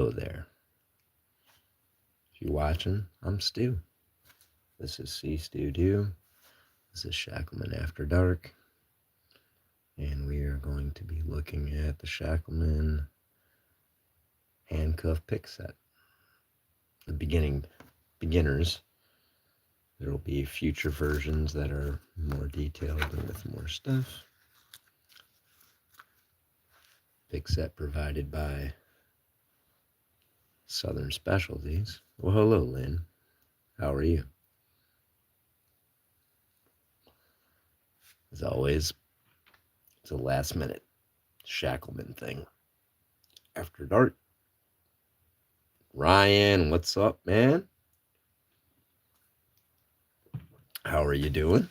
Hello there. If you're watching, I'm Stu. This is C Stu Do. This is Shacklemen After Dark. And we are going to be looking at the Shacklemen Handcuff pick set. The beginners. There will be future versions that are more detailed and with more stuff. Pick set provided by Southern Specialties. Well, hello, Lynn. How are you? As always, it's a last minute Shackleman thing. After dark. Ryan, what's up, man? How are you doing?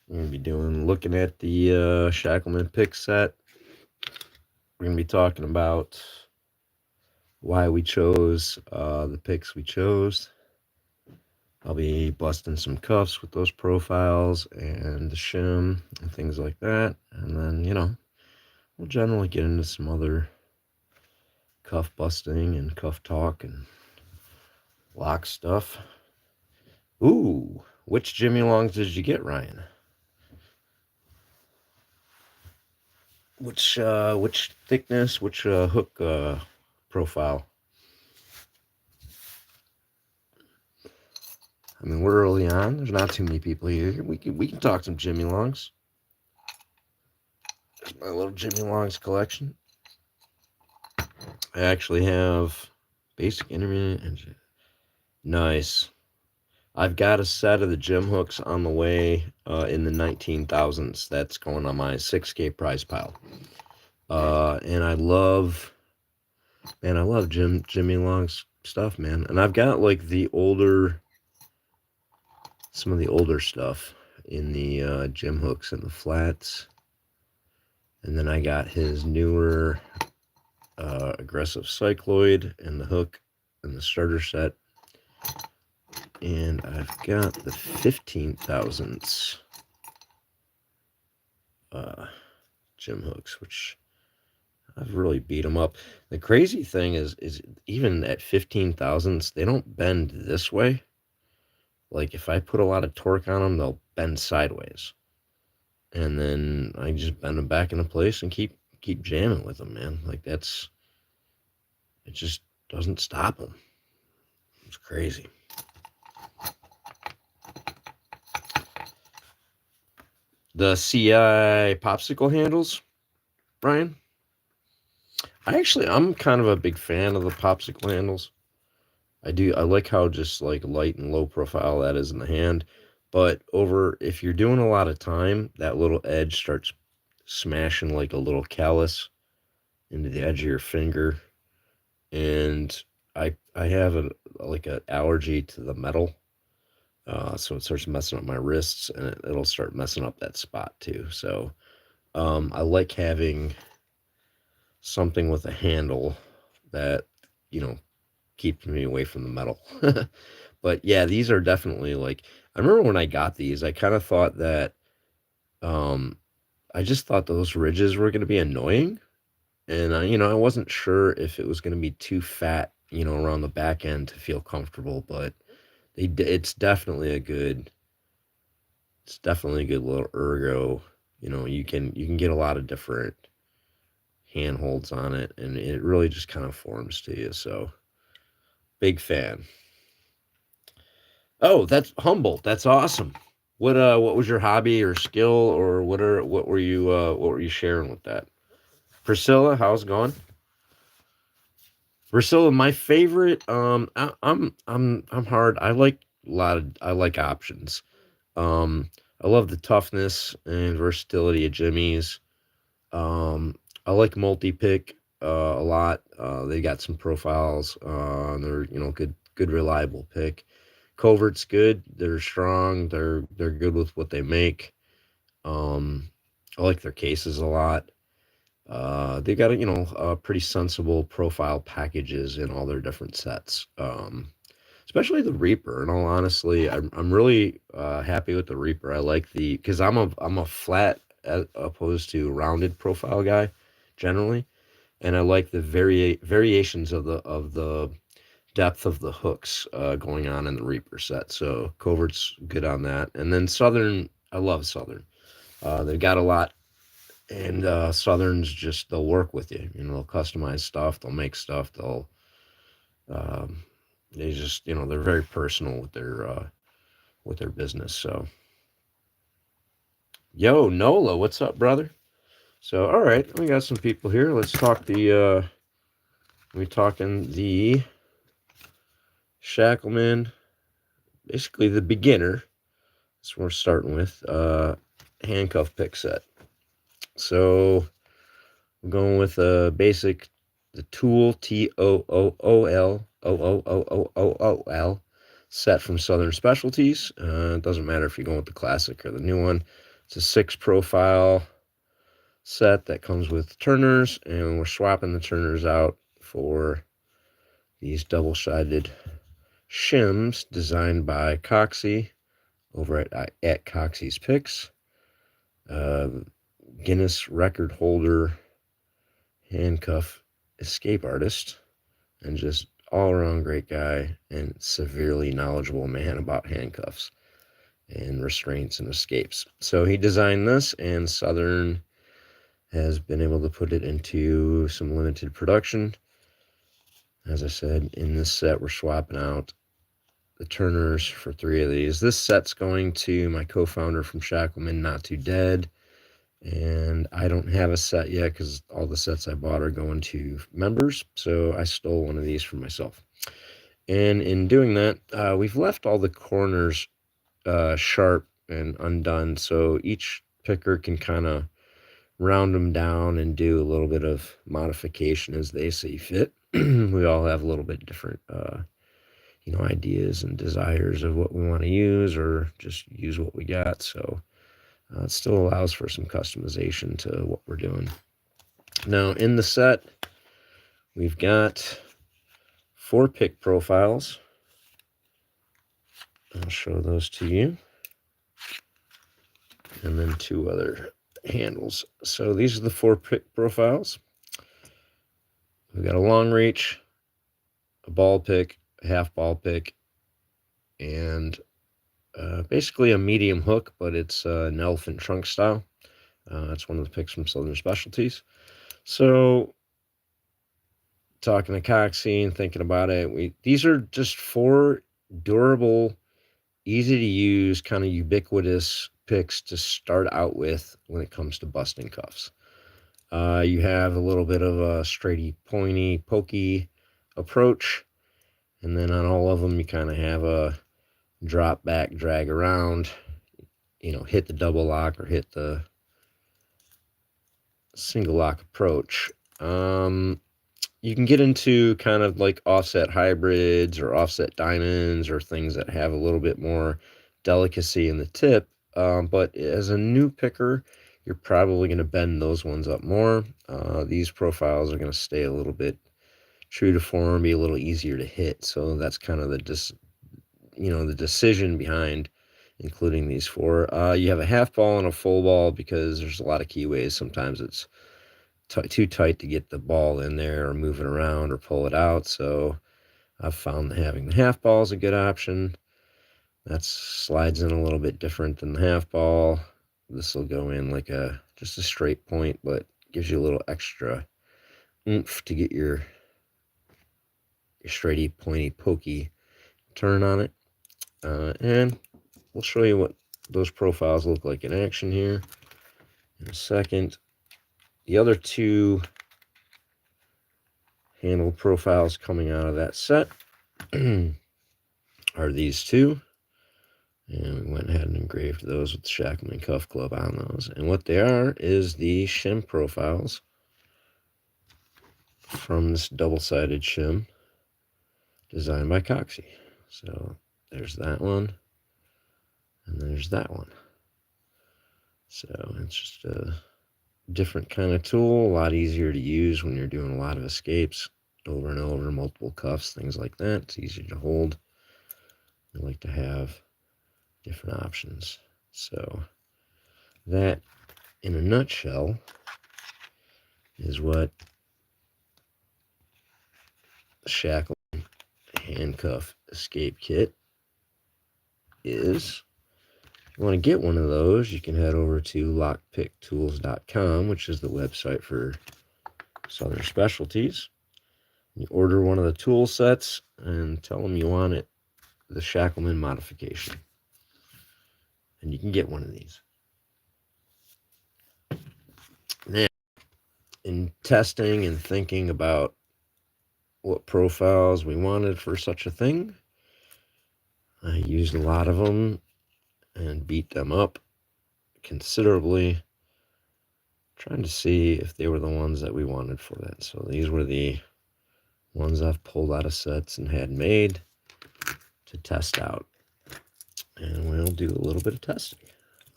We're gonna be looking at the Shackleman pick set. We're gonna be talking about why we chose the picks we chose. I'll be busting some cuffs with those profiles and the shim and things like that. And then, we'll generally get into some other cuff busting and cuff talk and lock stuff. Ooh, which Jimmy Longs did you get, Ryan? Which thickness, which hook profile? I mean, we're early on. There's not too many people here. We can talk some Jimmy Longs. There's my little Jimmy Longs collection. I actually have basic, intermediate, and nice. I've got a set of the Jim hooks on the way in the 19,000s. That's going on my 6K prize pile. And I love Jimmy Long's stuff, man. And I've got like some of the older stuff in the Jim hooks and the flats. And then I got his newer aggressive cycloid and the hook and the starter set. And I've got the 15,000s Jim hooks, which I've really beat them up. The crazy thing is even at 15,000s, they don't bend this way. Like if I put a lot of torque on them, they'll bend sideways. And then I just bend them back into place and keep jamming with them, man. Like it just doesn't stop them. It's crazy. The CI popsicle handles, Brian. I'm kind of a big fan of the popsicle handles. I like how just like light and low profile that is in the hand. But if you're doing a lot of time, that little edge starts smashing like a little callus into the edge of your finger. And I have an allergy to the metal. So it starts messing up my wrists and it'll start messing up that spot too. So I like having something with a handle that, keeps me away from the metal. But yeah, these are definitely like, I remember when I got these, I kind of thought that, I just thought those ridges were going to be annoying. And I wasn't sure if it was going to be too fat, around the back end to feel comfortable, but it's definitely a good little ergo. You can get a lot of different handholds on it, and it really just kind of forms to you. So, big fan. Oh, that's Humboldt. That's awesome. What was your hobby or skill, or what were you sharing with that? Priscilla, how's it going? Priscilla, my favorite. I'm hard. I like options. I love the toughness and versatility of Jimmy's. I like multi-pick a lot. They got some profiles. They're good reliable pick. Covert's good. They're strong. They're good with what they make. Um, I like their cases a lot. They got pretty sensible profile packages in all their different sets. Especially the Reaper. In all honesty, I'm really happy with the Reaper. I like because I'm a flat opposed to rounded profile guy generally. and I like the variations of the depth of the hooks going on in the Reaper set. So Covert's good on that. And then Southern, I love Southern. They've got a lot, and Southern's just, they'll work with you. You know, they'll customize stuff, they'll make stuff, um, they just, you know, they're very personal with their business. So, yo, Nola, what's up, brother? So, all right, we got some people here. Let's talk we talking the Shackleman, basically the beginner. That's what we're starting with. Handcuff pick set. So I'm going with a basic, the Tool TOOL set from Southern Specialties. It doesn't matter if you're going with the classic or the new one. It's a 6-profile set that comes with turners, and we're swapping the turners out for these double-sided shims designed by Coxie over at Coxie's Picks. Guinness record holder, handcuff escape artist, and just all around great guy and severely knowledgeable man about handcuffs and restraints and escapes. So he designed this, and Southern has been able to put it into some limited production. As I said, in this set, we're swapping out the turners for 3 of these. This set's going to my co-founder from Shacklemen, Not Too Dead. And I don't have a set yet because all the sets I bought are going to members. So I stole one of these for myself. And in doing that, we've left all the corners sharp and undone. So each picker can kind of round them down and do a little bit of modification as they see fit. We all have a little bit different, ideas and desires of what we want to use, or just use what we got. So it still allows for some customization to what we're doing. Now, in the set, we've got 4 pick profiles. I'll show those to you. And then 2 other handles. So these are the 4 pick profiles. We've got a long reach, a ball pick, a half ball pick, and basically a medium hook, but it's an elephant trunk style. That's one of the picks from Southern Specialties. So, talking to Coxie and thinking about it, these are just 4 durable, easy to use, kind of ubiquitous picks to start out with when it comes to busting cuffs. You have a little bit of a straighty, pointy, pokey approach, and then on all of them you kind of have a drop back, drag around, hit the double lock or hit the single lock approach. You can get into kind of like offset hybrids or offset diamonds or things that have a little bit more delicacy in the tip. But as a new picker, you're probably going to bend those ones up more. These profiles are going to stay a little bit true to form, be a little easier to hit. So that's kind of the decision behind including these 4. You have a half ball and a full ball because there's a lot of keyways. Sometimes it's too tight to get the ball in there or move it around or pull it out. So I've found that having the half ball is a good option. That slides in a little bit different than the half ball. This will go in like just a straight point, but gives you a little extra oomph to get your straighty, pointy, pokey turn on it. And we'll show you what those profiles look like in action here in a second. The other 2 handle profiles coming out of that set are these 2. And we went ahead and engraved those with the Shackman Cuff Club on those. And what they are is the shim profiles from this double-sided shim designed by Coxie. So there's that one, and there's that one. So it's just a different kind of tool, a lot easier to use when you're doing a lot of escapes over and over, multiple cuffs, things like that. It's easier to hold. I like to have different options. So that, in a nutshell, is what Shacklemen Handcuff Escape Kit is. If you want to get one of those, you can head over to lockpicktools.com, which is the website for Southern Specialties. You order one of the tool sets and tell them you want it, the Shackleman modification. And you can get one of these. Now, in testing and thinking about what profiles we wanted for such a thing, I used a lot of them and beat them up considerably, trying to see if they were the ones that we wanted for that. So these were the ones I've pulled out of sets and had made to test out. And we'll do a little bit of testing,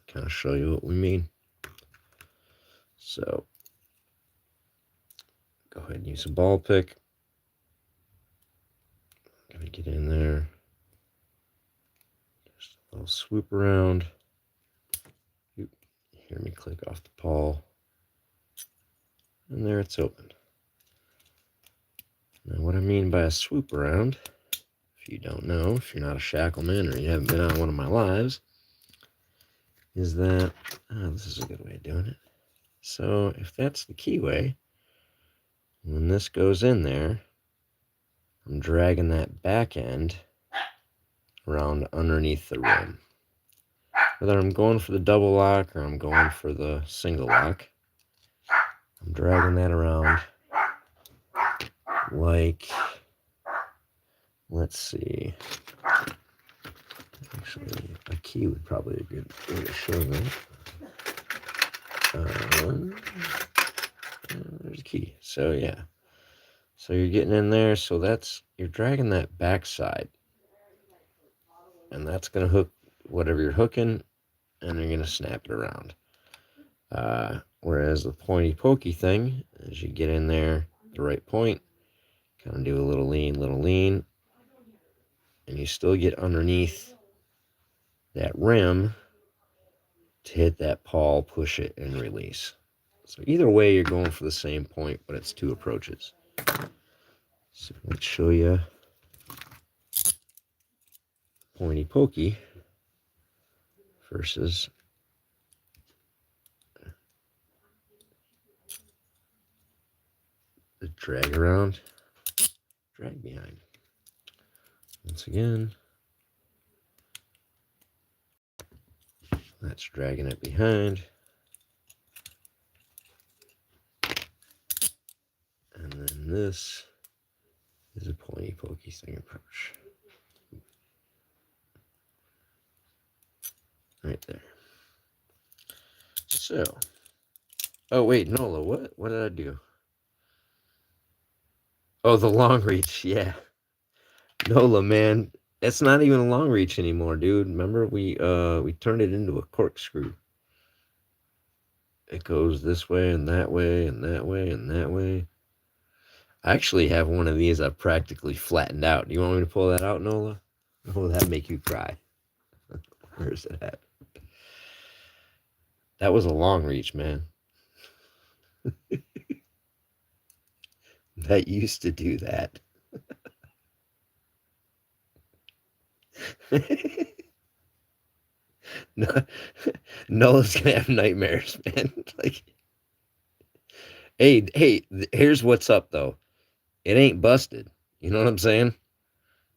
kind of show you what we mean. So go ahead and use a ball pick. Gonna get in there. Just a little swoop around. You hear me click off the pawl. And there it's open. Now what I mean by a swoop around, if you don't know, if you're not a Shackleman or you haven't been on one of my lives, is that, this is a good way of doing it. So if that's the keyway, when this goes in there, I'm dragging that back end around underneath the rim. Whether I'm going for the double lock or I'm going for the single lock, I'm dragging that around like, let's see, actually a key would probably be a good way to show that. There's a key. So yeah, so you're getting in there, so you're dragging that backside, and that's going to hook whatever you're hooking, and you're going to snap it around. Whereas the pointy pokey thing, as you get in there at the right point, kind of do a little lean, and you still get underneath that rim to hit that pawl, push it, and release. So either way, you're going for the same point, but it's two approaches. So let's show you pointy pokey versus the drag around, drag behind. Once again, that's dragging it behind. And then this is a pointy pokey thing approach. Right there. So, oh wait, Nola, what did I do? Oh, the long reach, yeah. Nola, man, that's not even a long reach anymore, dude. Remember we turned it into a corkscrew. It goes this way and that way and that way and that way. I actually have one of these I've practically flattened out. Do you want me to pull that out, Nola? Or will that make you cry? Where's it at? That was a long reach, man. That used to do that. No, Nola's gonna have nightmares, man. Like, hey, here's what's up though. It ain't busted. You know what I'm saying?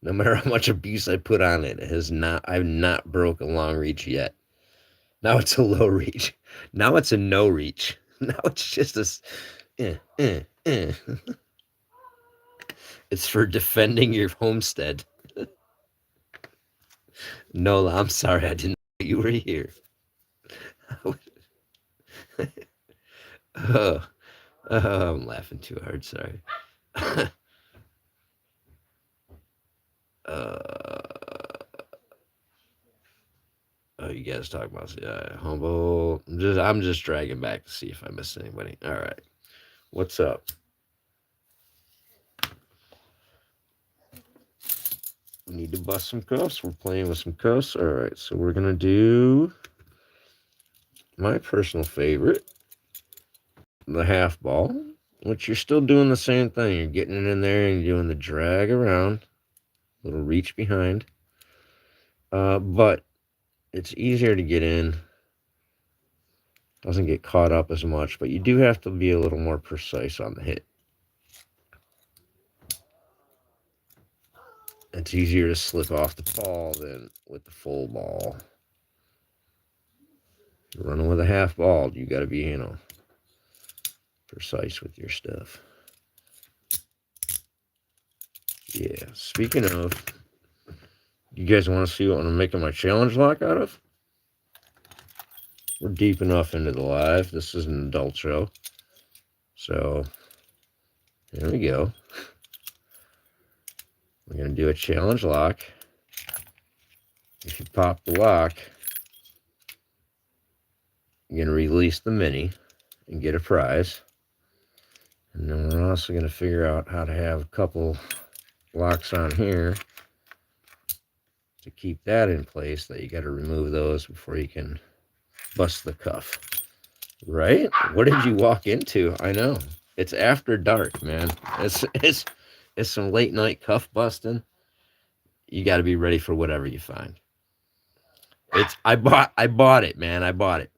No matter how much abuse I put on it, I've not broke a long reach yet. Now it's a low reach. Now it's a no reach. Now it's just a. It's for defending your homestead. Nola, I'm sorry I didn't know you were here. Oh, I'm laughing too hard, sorry. Oh, you guys talk about humble. I'm just dragging back to see if I missed anybody. All right, what's up? We need to bust some cuffs. We're playing with some cuffs. All right, so we're gonna do my personal favorite, the half ball. which you're still doing the same thing. You're getting it in there and you're doing the drag around, little reach behind. But it's easier to get in. Doesn't get caught up as much, but you do have to be a little more precise on the hit. It's easier to slip off the ball than with the full ball. You're running with a half ball, you got to be, precise with your stuff. Yeah. Speaking of, you guys want to see what I'm making my challenge lock out of? We're deep enough into the live. This is an adult show. So, here we go. We're going to do a challenge lock. If you pop the lock, you're going to release the mini and get a prize. And then we're also going to figure out how to have a couple locks on here to keep that in place, that you got to remove those before you can bust the cuff. Right? What did you walk into? I know. It's after dark, man. It's some late night cuff busting. You got to be ready for whatever you find. I bought it, man. I bought it.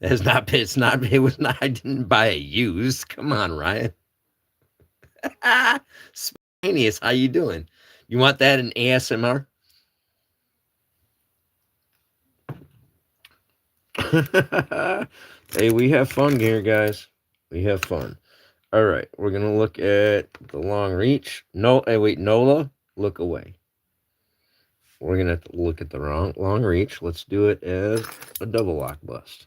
It was not, I didn't buy it used. Come on, Ryan. Spontaneous, how you doing? You want that in ASMR? Hey, we have fun here, guys. We have fun. All right, we're going to look at the long reach. No, hey, wait, Nola, look away. We're going to look at the long reach. Let's do it as a double lock bust.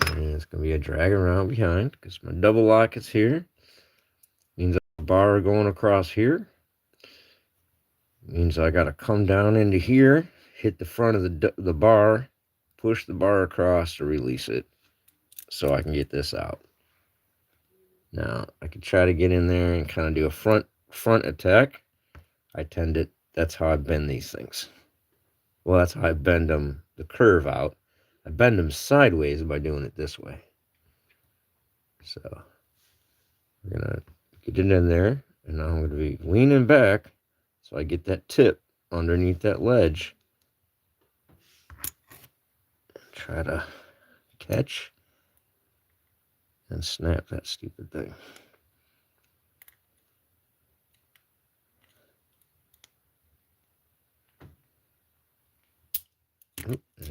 And it's going to be a drag around behind because my double lock is here. Means a bar going across here. Means I got to come down into here, hit the front of the bar, push the bar across to release it so I can get this out. Now, I could try to get in there and kind of do a front attack. That's how I bend these things. Well, that's how I bend them, the curve out. I bend them sideways by doing it this way. So, we're going to get it in there, and now I'm going to be leaning back so I get that tip underneath that ledge. Try to catch and snap that stupid thing.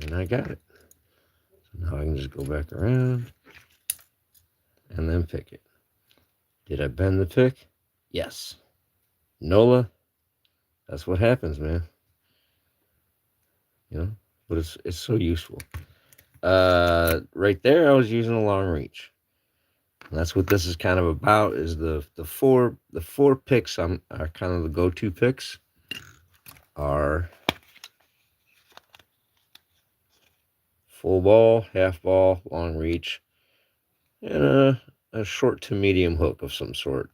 And I got it. So now I can just go back around and then pick it. Did I bend the pick? Yes. Nola, that's what happens, man. But it's so useful. Right there, I was using a long reach. And that's what this is kind of about. Is the four picks are kind of the go-to picks are full ball, half ball, long reach, and a short to medium hook of some sort.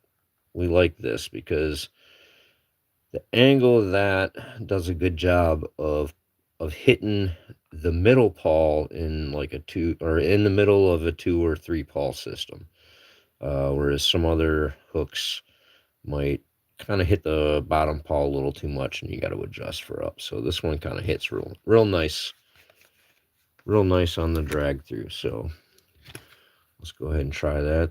We like this because the angle of that does a good job of hitting the middle pawl in like a two, or in the middle of a 2 or 3 pawl system. Whereas some other hooks might kind of hit the bottom pawl a little too much and you got to adjust for up. So this one kind of hits real nice on the drag through. So let's go ahead and try that.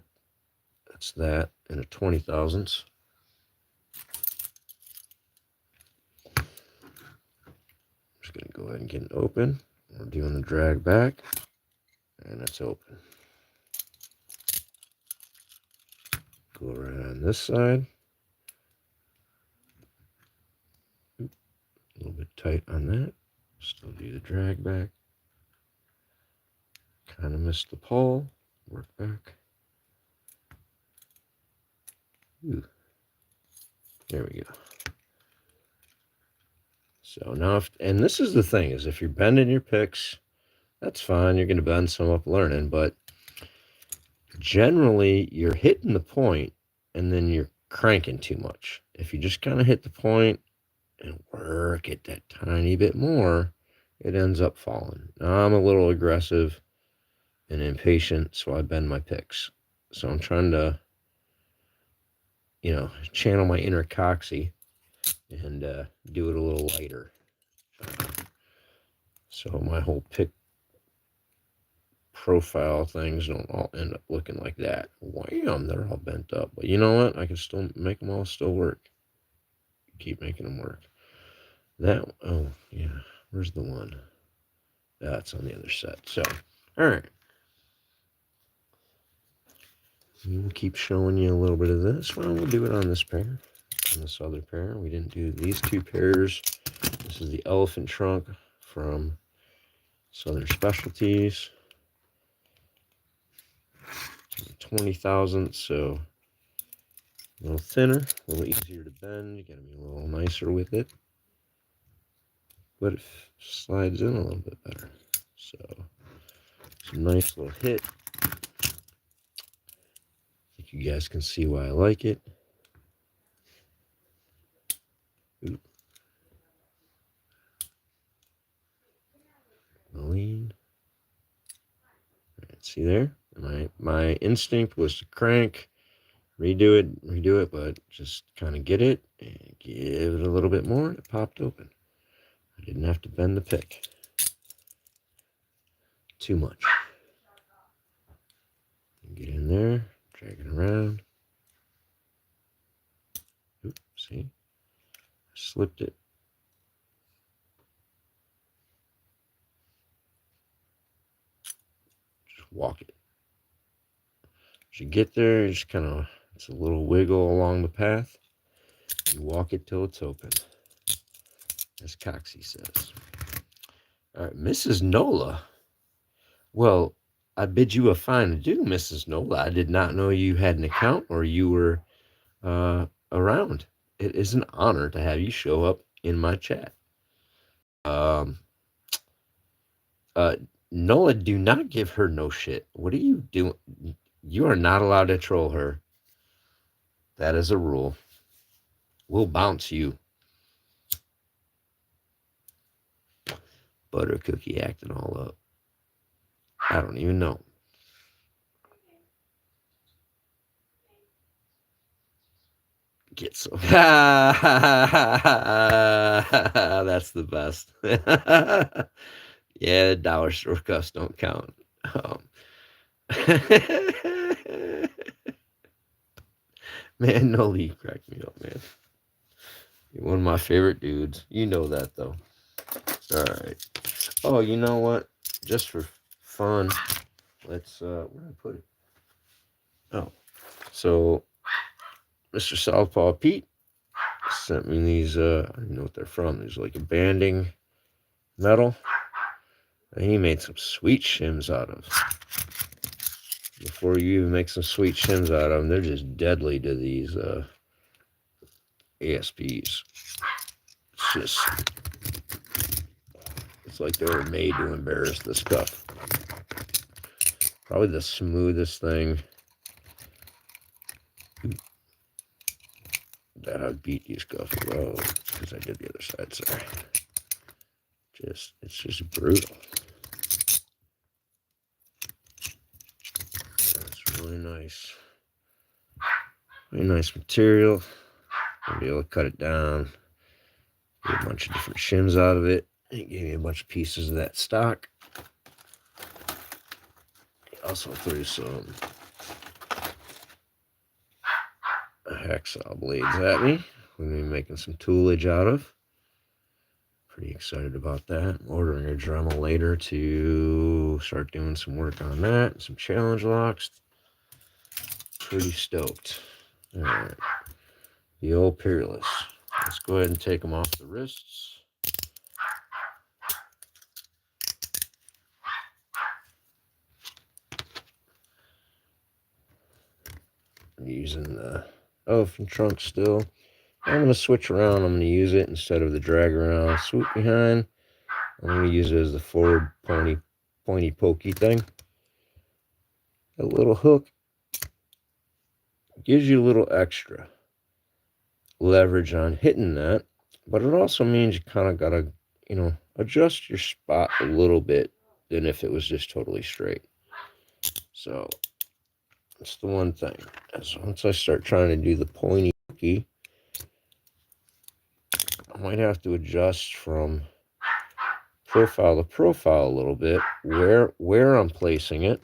That's that in a 20 thousandths. Just going to go ahead and get it open. We're doing the drag back, and it's open. Go right on this side. A little bit tight on that. Still do the drag back. Kind of missed the pole. Work back. Ooh. There we go. So now, and this is the thing, is if you're bending your picks, that's fine. You're going to bend some up learning, but generally you're hitting the point and then you're cranking too much. If you just kind of hit the point and work it that tiny bit more, it ends up falling. Now, I'm a little aggressive and impatient, so I bend my picks. So I'm trying to, channel my inner Coxie and do it a little lighter. So my whole pick profile things don't all end up looking like that. Wham, they're all bent up. But you know what? I can still make them all still work. Keep making them work. Oh, yeah. Where's the one? That's on the other set. So, all right. We'll keep showing you a little bit of this. Well, we'll do it on this pair. On this other pair. We didn't do these two pairs. This is the elephant trunk from Southern Specialties. 20 thousandths, so a little thinner, a little easier to bend. You gotta be a little nicer with it. But it slides in a little bit better. So it's a nice little hit. I think you guys can see why I like it. Oop. Lean. Right, see there? My instinct was to crank, redo it, but just kind of get it and give it a little bit more. It popped open. I didn't have to bend the pick too much. Get in there, drag it around. Oop, see? I slipped it. Just walk it. As you get there, you just kind of, it's a little wiggle along the path. You walk it till it's open, as Coxie says. All right, Mrs. Nola. Well, I bid you a fine adieu, Mrs. Nola. I did not know you had an account or you were around. It is an honor to have you show up in my chat. Nola, do not give her no shit. What are you doing? You are not allowed to troll her. That is a rule. We'll bounce you. Butter cookie acting all up. I don't even know. Get some. That's the best. Yeah, dollar store cuffs don't count. Man, no leaf cracked me up, man. You're one of my favorite dudes. You know that, though. All right. Oh, you know what? Just for fun, let's, where did I put it? Oh, so Mr. Southpaw Pete sent me these, I don't even know what they're from. These like a banding metal. And he made some sweet shims out of. Before you even make some sweet shims out of them, they're just deadly to these ASPs. It's just, it's like they were made to embarrass this cuff. Probably the smoothest thing that I beat these cuffs. Oh, because I did the other side, sorry. It's just brutal. It's really nice. Really nice material. I'll be able to cut it down. Get a bunch of different shims out of it. He gave me a bunch of pieces of that stock. He also threw some hacksaw blades at me. We're going to be making some toolage out of. Pretty excited about that. I'm ordering a Dremel later to start doing some work on that. Some challenge locks. Pretty stoked. All right. The old Peerless. Let's go ahead and take them off the wrists. I'm using the elephant trunk still. I'm going to switch around. I'm going to use it instead of the drag around swoop behind. I'm going to use it as the forward pointy pokey thing. A little hook gives you a little extra leverage on hitting that, but it also means you kind of got to, adjust your spot a little bit than if it was just totally straight. So that's the one thing. As once I start trying to do the pointy key, I might have to adjust from profile to profile a little bit where I'm placing it,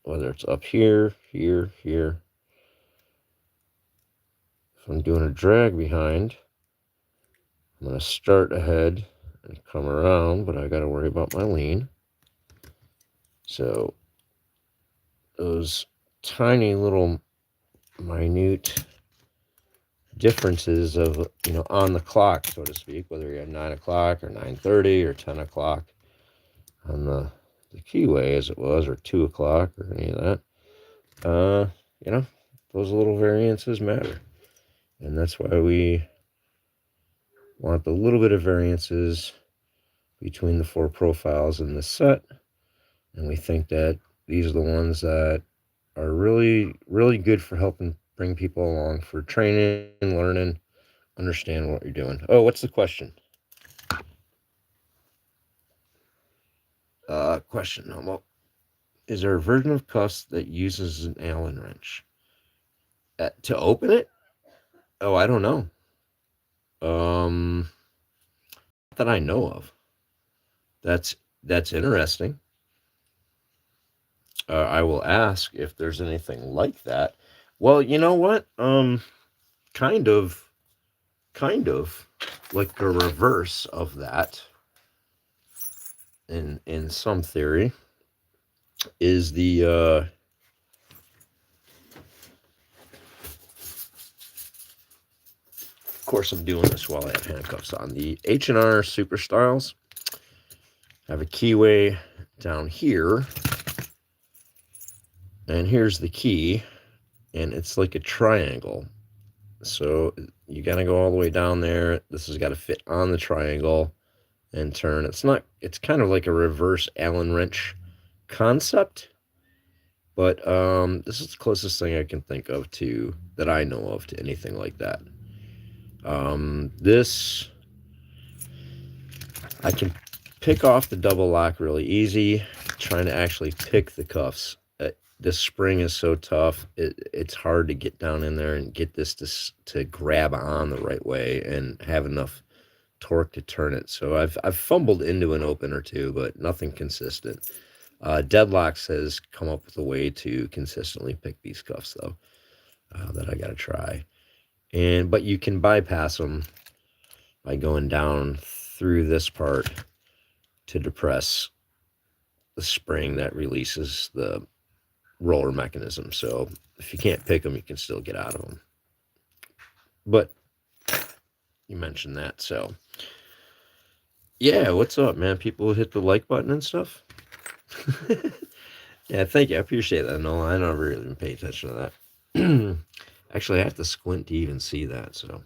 whether it's up here, here, here. If I'm doing a drag behind, I'm going to start ahead and come around, but I got to worry about my lean. So those tiny little minute differences of, on the clock, so to speak, whether you're at 9 o'clock or 9:30 or 10 o'clock on the keyway as it was, or 2 o'clock or any of that, those little variances matter. And that's why we want the little bit of variances between the 4 profiles in this set. And we think that these are the ones that are really, really good for helping bring people along for training, learning, understand what you're doing. Oh, what's the question? Question. Well, is there a version of cuffs that uses an Allen wrench to open it? Oh, I don't know. That I know of. That's interesting. I will ask if there's anything like that. Well, you know what? Kind of like a reverse of that in some theory is the of course I'm doing this while I have handcuffs on. The H&R Super Styles have a keyway down here, and here's the key, and it's like a triangle. So you got to go all the way down there. This has got to fit on the triangle and turn. It's kind of like a reverse Allen wrench concept, but this is the closest thing I can think of that I know of to anything like that. This, I can pick off the double lock really easy. Trying to actually pick the cuffs. This spring is so tough. It's hard to get down in there and get this to grab on the right way and have enough torque to turn it. So I've fumbled into an open or two, but nothing consistent. Deadlocks has come up with a way to consistently pick these cuffs though, that I got to try. But you can bypass them by going down through this part to depress the spring that releases the roller mechanism. So if you can't pick them, you can still get out of them. But you mentioned that, so yeah, what's up, man? People hit the like button and stuff. Yeah, thank you. I appreciate that. No, I never really even pay attention to that. Actually, I have to squint to even see that. So,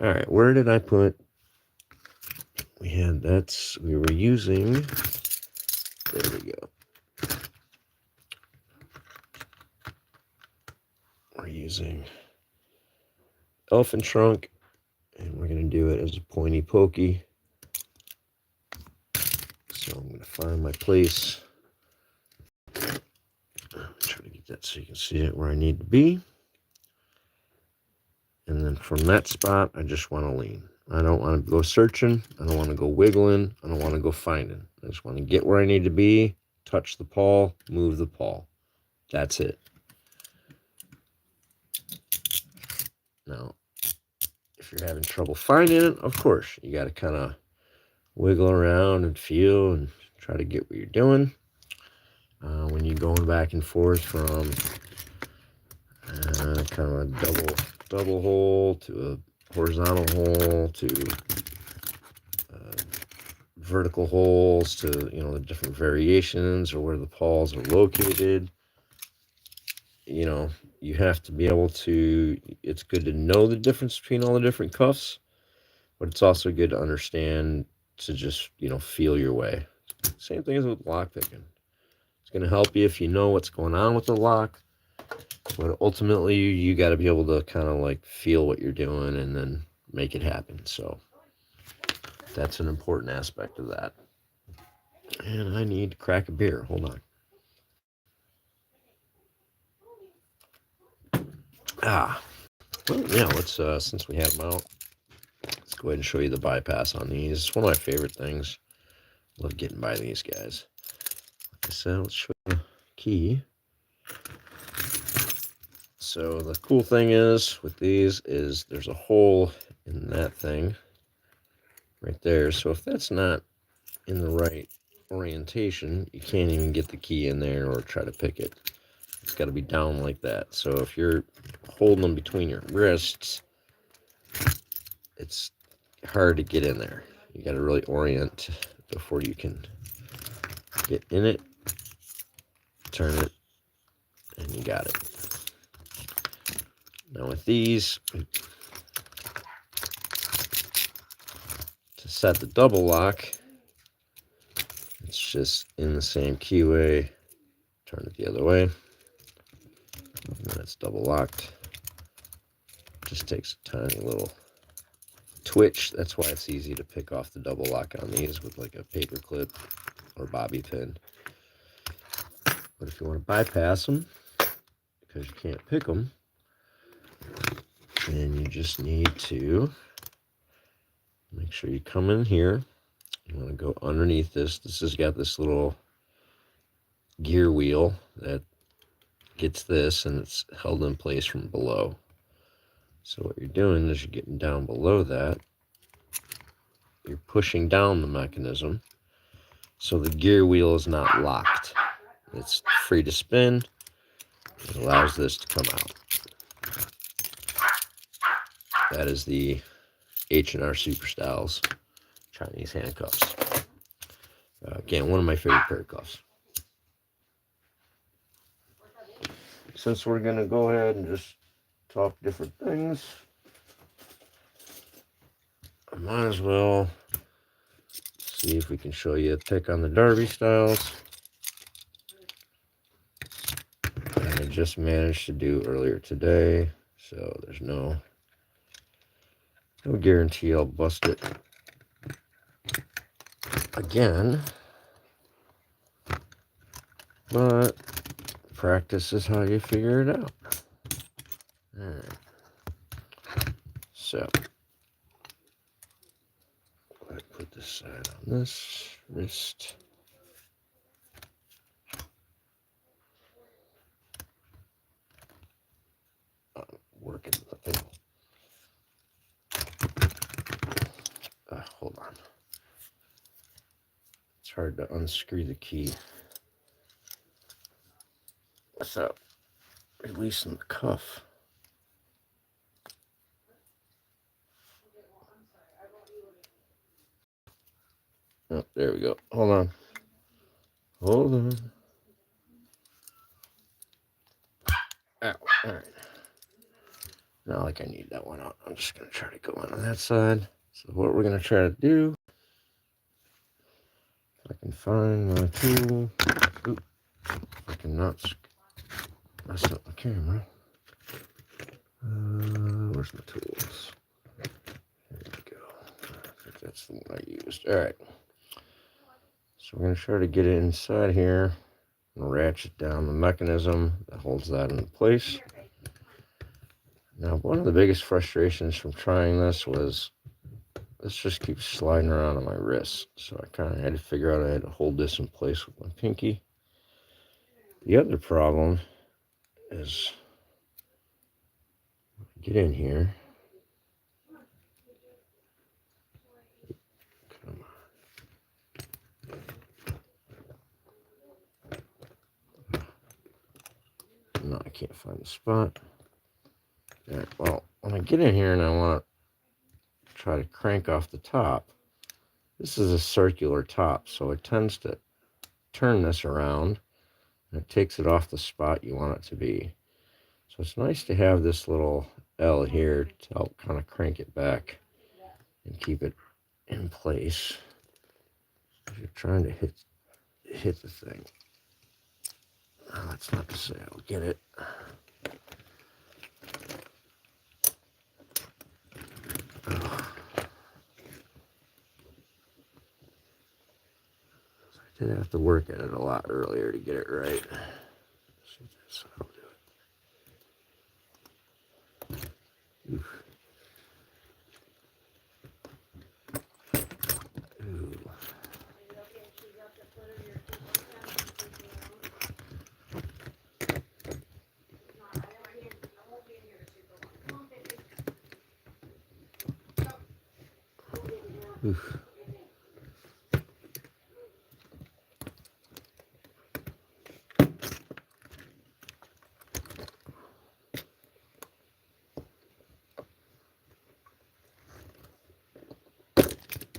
all right, where did I put? We were using. There we go. We're using elephant trunk, and we're gonna do it as a pointy pokey. So I'm gonna find my place. Try to get that so you can see it where I need to be. And then from that spot, I just want to lean. I don't want to go searching. I don't want to go wiggling. I don't want to go finding. I just want to get where I need to be, touch the pawl, move the pawl. That's it. Now, if you're having trouble finding it, of course, you got to kind of wiggle around and feel and try to get what you're doing. When you're going back and forth from kind of a double hole to a horizontal hole to vertical holes to the different variations or where the pawls are located, you have to be able to. It's good to know the difference between all the different cuffs, but it's also good to understand to just feel your way. Same thing as with lock picking. It's going to help you if you know what's going on with the lock, but ultimately you got to be able to kind of like feel what you're doing and then make it happen. So that's an important aspect of that. And I need to crack a beer. Hold on. Ah, well, yeah, let's, since we have them out, let's go ahead and show you the bypass on these. It's one of my favorite things. Love getting by these guys. Like I said, let's show you the key. So the cool thing is with these is there's a hole in that thing right there. So if that's not in the right orientation, you can't even get the key in there or try to pick it. It's got to be down like that. So if you're holding them between your wrists, it's hard to get in there. You got to really orient before you can get in it, turn it, and you got it. Now with these, to set the double lock, it's just in the same keyway, turn it the other way, and then it's double locked. Just takes a tiny little twitch. That's why it's easy to pick off the double lock on these with like a paper clip or bobby pin. But if you want to bypass them because you can't pick them, then you just need to make sure you come in here. You want to go underneath this. This has got this little gear wheel that gets this, and it's held in place from below. So what you're doing is you're getting down below that. You're pushing down the mechanism so the gear wheel is not locked. It's free to spin. It allows this to come out. That is the H&R Super Styles Chinese handcuffs. Again, one of my favorite pair of cuffs. Since we're going to go ahead and just talk different things, I might as well see if we can show you a pick on the Derby styles that I just managed to do earlier today. So there's no guarantee I'll bust it again, but practice is how you figure it out. All right. So I put this side on this wrist. Working the thing. Hold on. It's hard to unscrew the key. So, releasing the cuff. Oh, there we go. Hold on. Hold on. Ow. All right. Not like I need that one out. I'm just going to try to go on that side. So what we're going to try to do, if I can find my tool. Oop. I cannot mess up my camera. Where's my tools? There we go. I think that's the one I used. All right. So we're going to try to get it inside here and ratchet down the mechanism that holds that in place. Now, one of the biggest frustrations from trying this was this just keeps sliding around on my wrist. So I kind of had to figure out I had to hold this in place with my pinky. The other problem is get in here. Come on. No, I can't find the spot. All right, well, when I get in here and I want to try to crank off the top, this is a circular top, so it tends to turn this around and it takes it off the spot you want it to be. So it's nice to have this little L here to help kind of crank it back and keep it in place. If you're trying to hit the thing. Oh, that's not to say I'll get it. Oh. I did have to work at it a lot earlier to get it right. So that's how I'll do it. Ooh. Oof.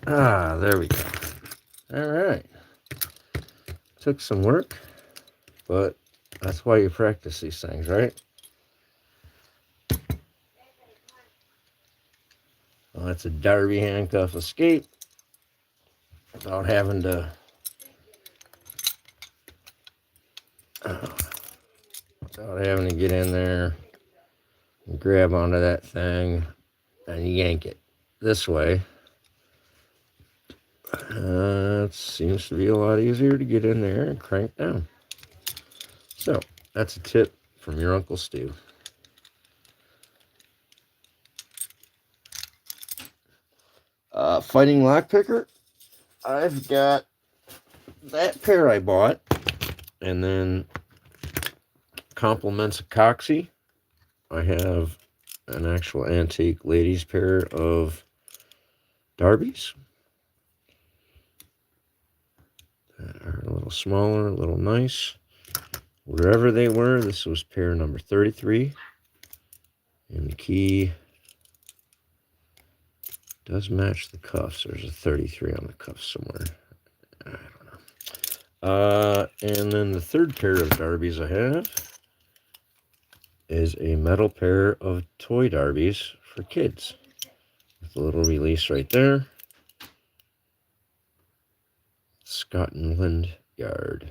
Ah, there we go. All right. Took some work, but that's why you practice these things, right? Well, that's a Darby handcuff escape without having to get in there and grab onto that thing and yank it this way. It seems to be a lot easier to get in there and crank down. So that's a tip from your Uncle Stu. Fighting lockpicker. I've got that pair I bought, and then compliments of Coxie. I have an actual antique ladies pair of Darbies that are a little smaller, a little nice. Wherever they were, this was pair number 33. And the key does match the cuffs. There's a 33 on the cuffs somewhere. I don't know. And then the third pair of Darbies I have is a metal pair of toy Darbies for kids. With a little release right there. Scotland Yard.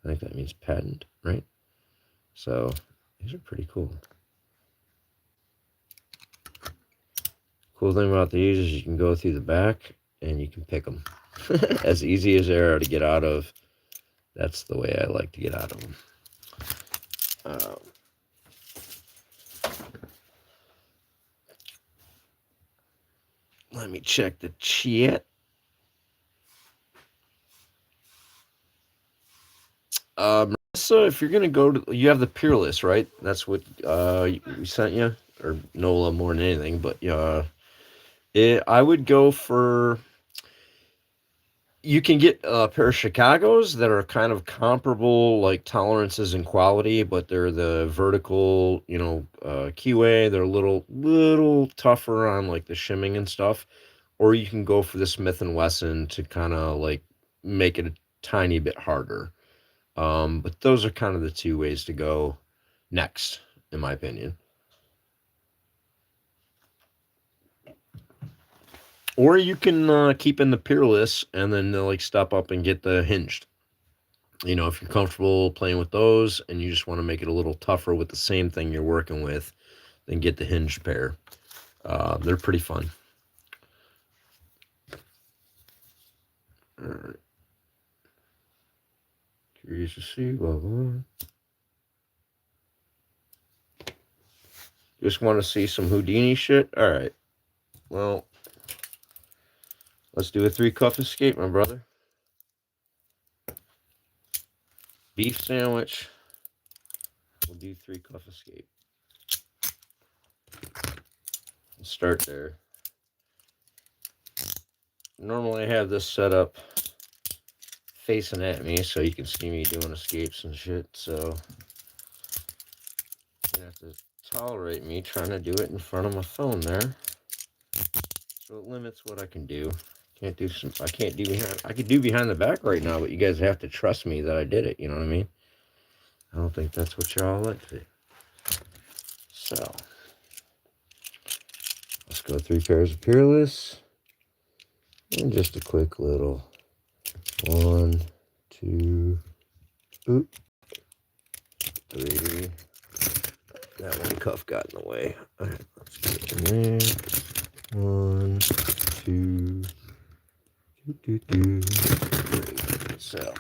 I think that means patent, right? So these are pretty cool. Cool thing about these is you can go through the back and you can pick them. As easy as they are to get out of. That's the way I like to get out of them. Let me check the chat. Marissa, if you're gonna go to, you have the Peerless, right? That's what we sent you, or Nola more than anything. But I would go for. You can get a pair of Chicago's that are kind of comparable, like tolerances and quality, but they're the vertical, keyway. They're a little tougher on like the shimming and stuff. Or you can go for the Smith and Wesson to kind of like make it a tiny bit harder. But those are kind of the two ways to go next, in my opinion. Or you can keep in the Peerless and then like step up and get the hinged. If you're comfortable playing with those and you just want to make it a little tougher with the same thing you're working with, then get the hinged pair. They're pretty fun. All right. Curious to see, blah, blah. Just want to see some Houdini shit? All right. Well, let's do a 3-cuff escape, my brother. Beef sandwich. We'll do 3-cuff escape. We'll start there. Normally I have this set up facing at me so you can see me doing escapes and shit. So you have to tolerate me trying to do it in front of my phone there. So it limits what I can do. I could do behind the back right now, but you guys have to trust me that I did it, you know what I mean? I don't think that's what y'all like to do. So let's go 3 pairs of Peerless. And just a quick little 1, 2, 3. That one cuff got in the way. All right, let's get it in there. 1, 2, 3. So,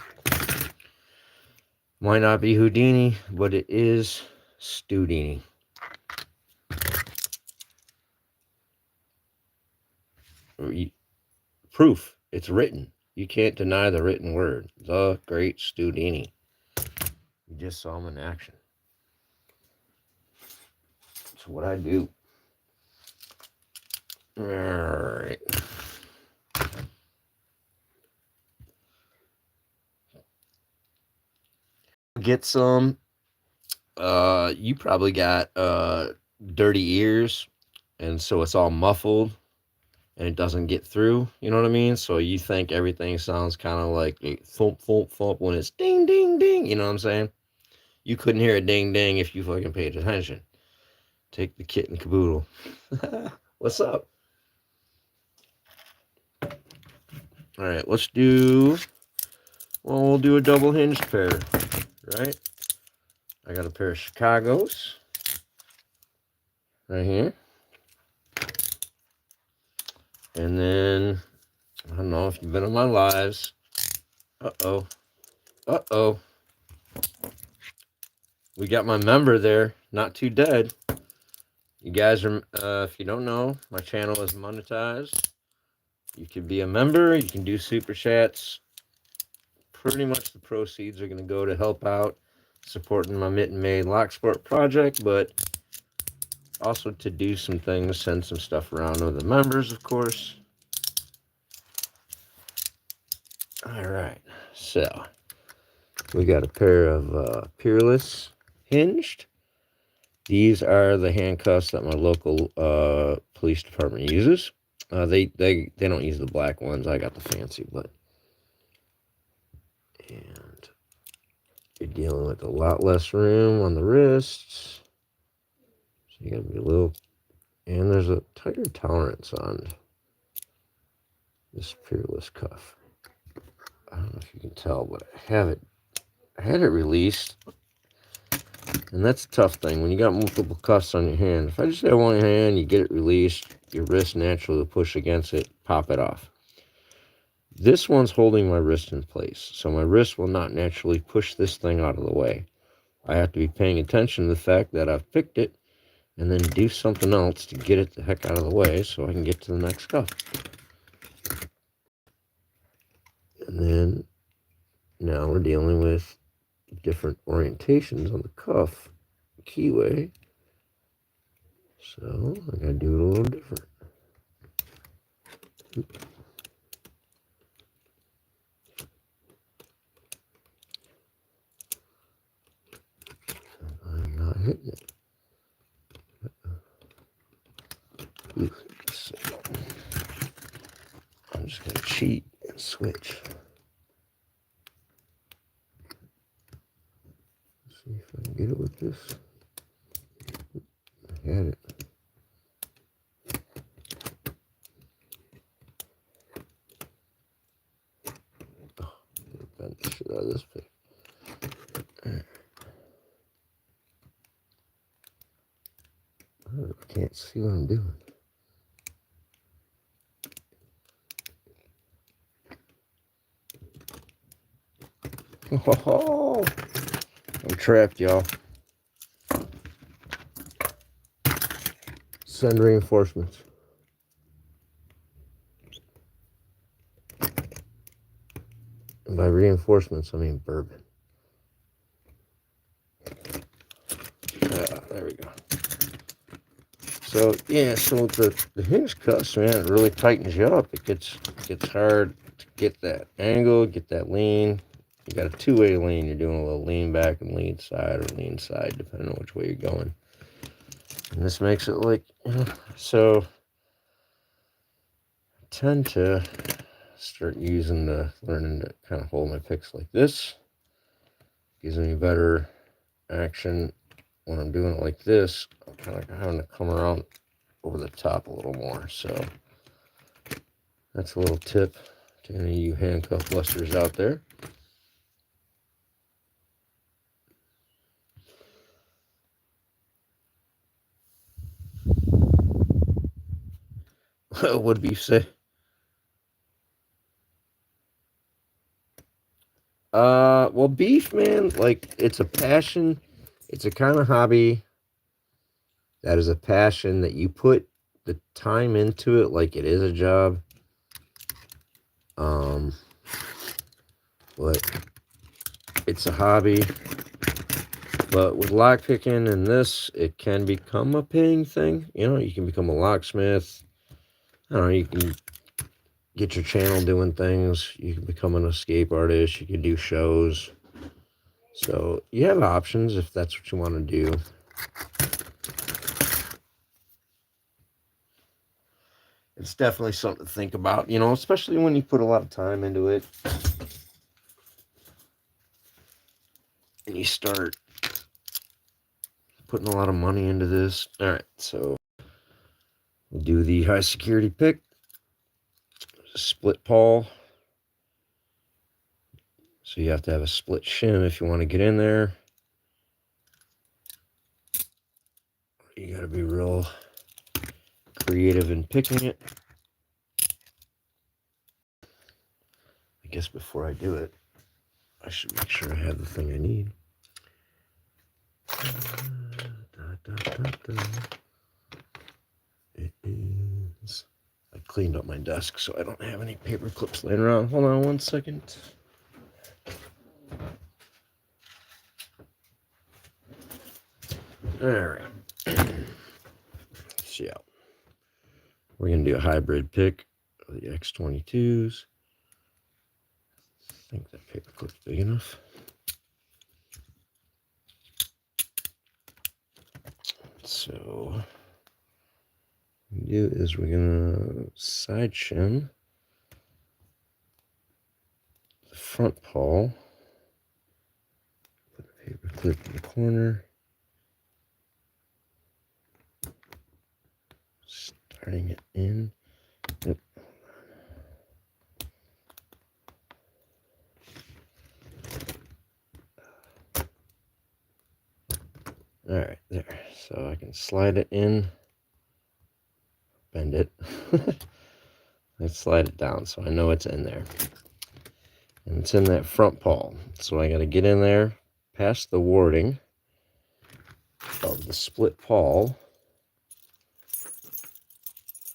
might not be Houdini, but it is Stoudini. Proof. It's written. You can't deny the written word. The great Studini. You just saw him in action. That's what I do. All right. Get some. You probably got dirty ears, and so it's all muffled and it doesn't get through. You know what I mean? So you think everything sounds kind of like a thump, thump, thump when it's ding, ding, ding. You know what I'm saying? You couldn't hear a ding, ding if you fucking paid attention. Take the kit and caboodle. What's up? All right, let's do. Well, we'll do a double hinged pair, right? I got a pair of Chicago's right here. And then, I don't know if you've been on my lives. Uh-oh. Uh-oh. We got my member there, Not Too Dead. You guys are, if you don't know, my channel is monetized. You can be a member. You can do super chats. Pretty much the proceeds are going to go to help out supporting my Mitten Made Lock Sport project, but also to do some things, send some stuff around with the members, of course. All right, so we got a pair of Peerless hinged. These are the handcuffs that my local police department uses. They don't use the black ones. I got the fancy, but and you're dealing with a lot less room on the wrists, so you gotta be a little. And there's a tighter tolerance on this Peerless cuff. I don't know if you can tell, but I had it released. And that's a tough thing when you got multiple cuffs on your hand. If I just have one hand, you get it released, your wrist naturally will push against it, pop it off. This one's holding my wrist in place, so my wrist will not naturally push this thing out of the way. I have to be paying attention to the fact that I've picked it and then do something else to get it the heck out of the way so I can get to the next cuff. And then now we're dealing with different orientations on the cuff keyway. So I gotta do it a little different. I'm not hitting it. I'm just gonna cheat and switch. See if I can get it with this. I had it. Oh, bent the shit out of this pick. I can't see what I'm doing. Oh, I'm trapped, y'all. Send reinforcements. And by reinforcements, I mean bourbon. There we go. So yeah, so the hinge cuffs, man, it really tightens you up. It gets hard to get that angle, get that lean. You got a two-way lean. You're doing a little lean back and lean side, or lean side, depending on which way you're going. And this makes it like, so I tend to start learning to kind of hold my picks like this. Gives me better action. When I'm doing it like this, I'm kind of having to come around over the top a little more. So that's a little tip to any of you handcuff busters out there. What do you say? Well, beef, man, like, it's a passion. It's a kind of hobby that is a passion that you put the time into it like it is a job. But it's a hobby. But with lockpicking and this, it can become a paying thing. You know, you can become a locksmith. I don't know, you can get your channel doing things. You can become an escape artist. You can do shows. So you have options if that's what you want to do. It's definitely something to think about, you know, especially when you put a lot of time into it. And you start putting a lot of money into this. All right, so we'll do the high security pick. Split pawl. So you have to have a split shim if you want to get in there. You got to be real creative in picking it. I guess before I do it, I should make sure I have the thing I need. It is. I cleaned up my desk so I don't have any paper clips laying around. Hold on one second. All right. Let's see out. We're going to do a hybrid pick of the X22s. I think that paper clip's big enough. So what we do is we're going to side shim the front pawl. Put the paper clip in the corner. Starting it in. Yep. All right, there. So I can slide it in, bend it. Let's slide it down so I know it's in there. And it's in that front pawl. So I got to get in there past the warding of the split pawl,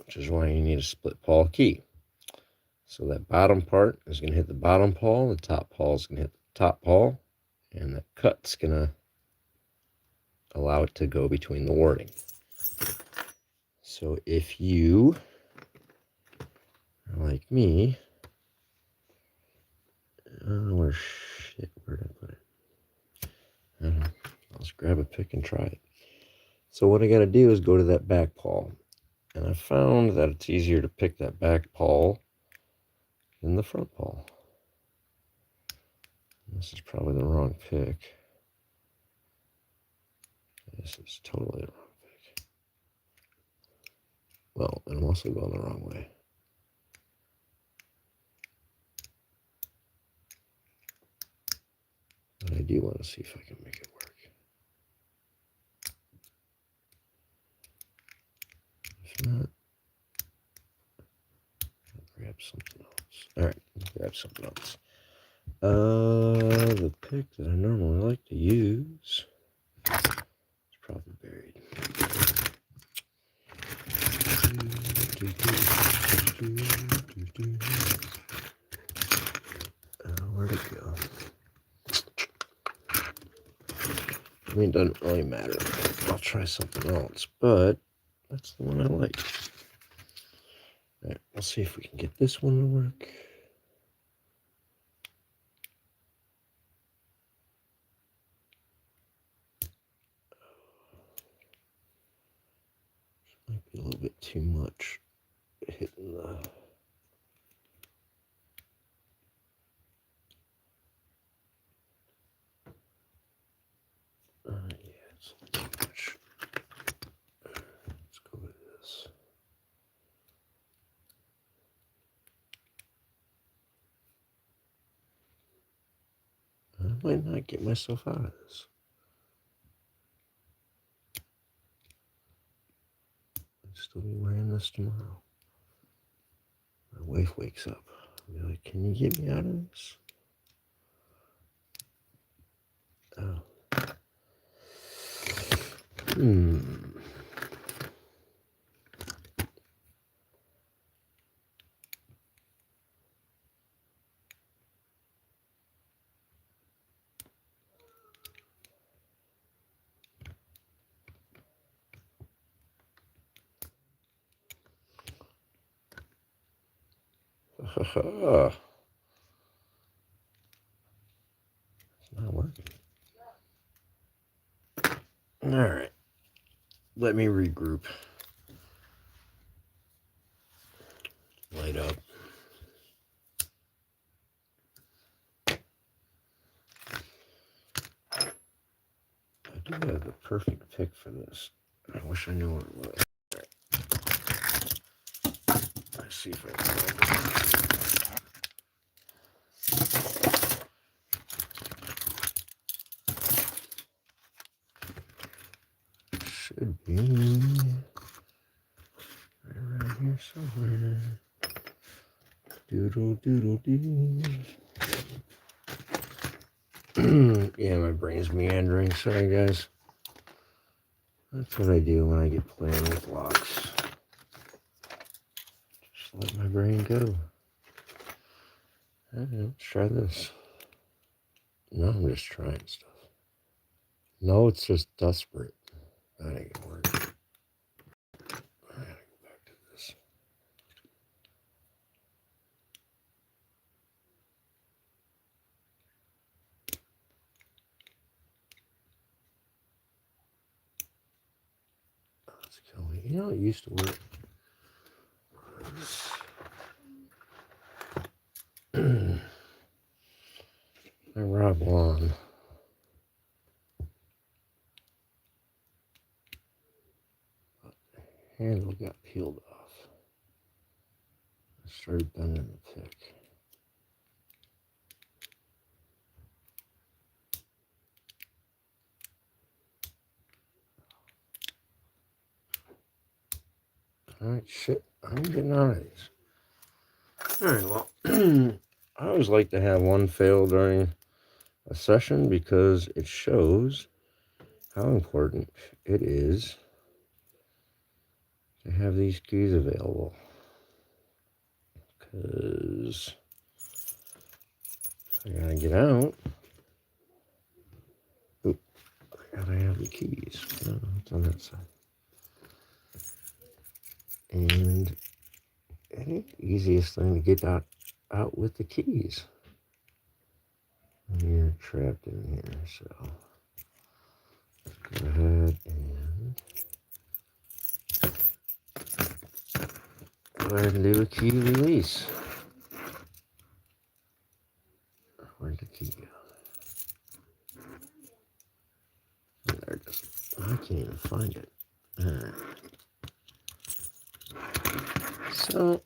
which is why you need a split pawl key. So that bottom part is going to hit the bottom pawl, the top pawl is going to hit the top pawl, and the cut's going to allow it to go between the warding. So if you are like me, where did I put it? I don't know. I'll just grab a pick and try it. So what I got to do is go to that back pawl. And I found that it's easier to pick that back pawl than the front pawl. This is probably the wrong pick. This is totally the wrong pick. Well, and I'm also going the wrong way. But I do want to see if I can make it work. If not, I'll grab something else. All right, grab something else. The pick that I normally like to use is probably buried. Where'd it go? I mean, it doesn't really matter. I'll try something else, but that's the one I like. All right, we'll see if we can get this one to work. Might be a little bit too much hitting the... yeah, it's too much. Let's go with this. I might not get myself out of this. I'll still be wearing this tomorrow. My wife wakes up. I'll be like, can you get me out of this? Oh. It's not working. All right. Let me regroup. Light up. I do have the perfect pick for this. I wish I knew what it was. Let's see if I can find it. Should be right around here somewhere. Doodle doodle doo. Yeah, my brain's meandering. Sorry, guys. That's what I do when I get playing with locks. Just let my brain go. Right, let's try this. No, I'm just trying stuff. No, it's just desperate. That ain't gonna work. I gotta go back to this. Let's kill me. You know, it used to work. I robbed one. Handle got peeled off. I started bending the pick. Alright, shit. I'm getting out of these. Alright, well, I always like to have one fail during a session because it shows how important it is to have these keys available. Because I gotta get out. Oop, I gotta have the keys. No, it's on that side. And it ain't the easiest thing to get out with the keys. You're trapped in here, so go ahead and do a key release. Where'd the key go? There it is. I can't even find it. Alright. So,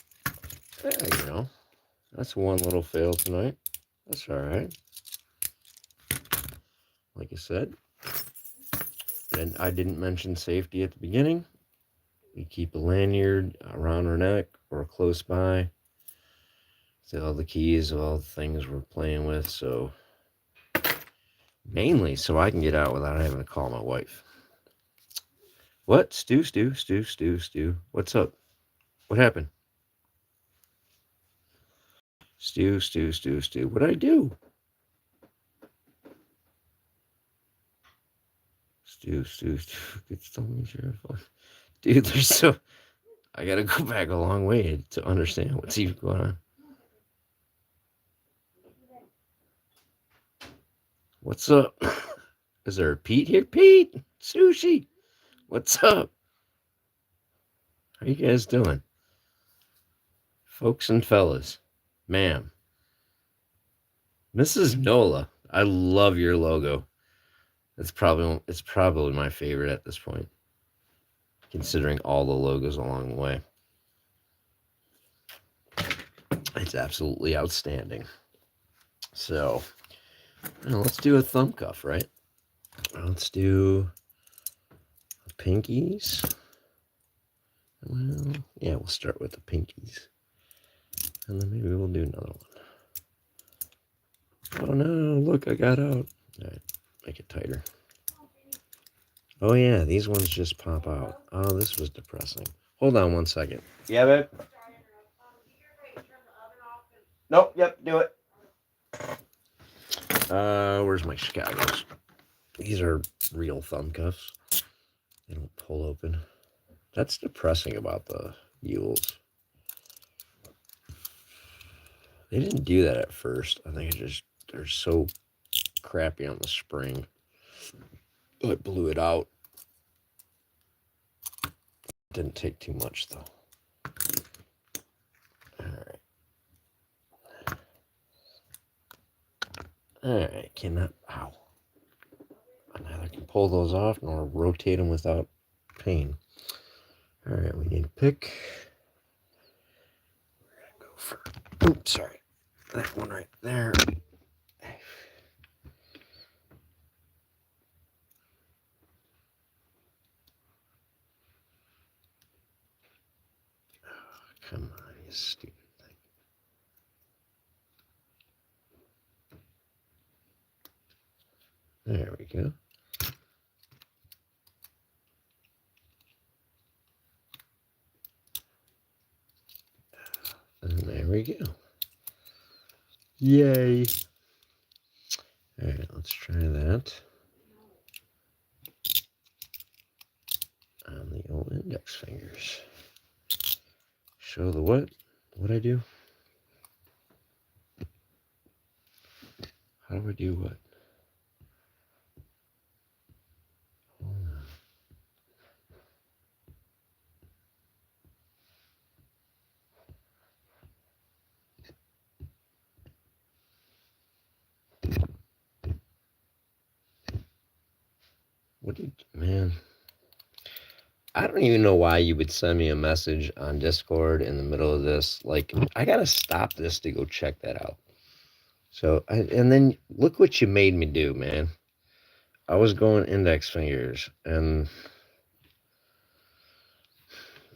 there you go. That's one little fail tonight. That's alright. Like I said, and I didn't mention safety at the beginning. We keep a lanyard around our neck or close by. So all the keys, all the things we're playing with. So mainly so I can get out without having to call my wife. What? Stu. What's up? What happened? Stu. What'd I do? Stu. It's so sure. Dude, there's so... I gotta go back a long way to understand what's even going on. What's up? Is there a Pete here? Pete! Sushi! What's up? How you guys doing? Folks and fellas. Ma'am. Mrs. Nola. I love your logo. It's probably my favorite at this point, considering all the logos along the way. It's absolutely outstanding. So, let's do a thumb cuff, right? Let's do pinkies. Well, yeah, we'll start with the pinkies. And then maybe we'll do another one. Oh no, look, I got out. All right, make it tighter. Oh yeah, these ones just pop out. Oh, this was depressing. Hold on one second. Yeah, babe? Nope, yep, do it. Where's my Chicago's? These are real thumb cuffs. They don't pull open. That's depressing about the Yules. They didn't do that at first. I think they're so crappy on the spring. I blew it out. Didn't take too much though. Alright. Alright, cannot. Ow. I neither can pull those off nor rotate them without pain. Alright, we need a pick. We're gonna go for. Oops, sorry. That one right there. Come on, you stupid thing. There we go. And there we go. Yay. All right, let's try that on the old index fingers. Show the what? What'd I do? How do I do what? What did, man? I don't even know why you would send me a message on Discord in the middle of this. Like, I gotta stop this to go check that out. So, and then look what you made me do, man. I was going index fingers, and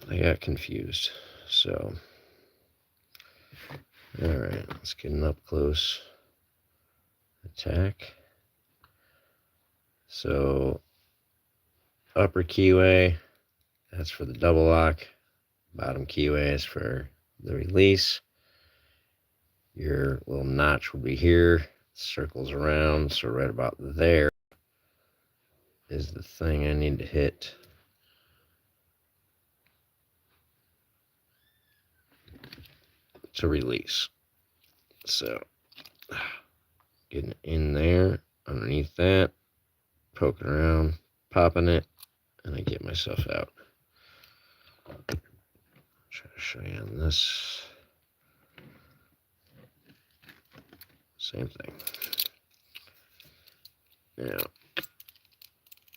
I got confused. So, all right, let's get an up close attack. So, upper keyway, that's for the double lock. Bottom keyway is for the release. Your little notch will be here, circles around, so right about there is the thing I need to hit. To release. So, getting in there, underneath that, poking around, popping it, and I get myself out. Try to show you on this. Same thing. Now,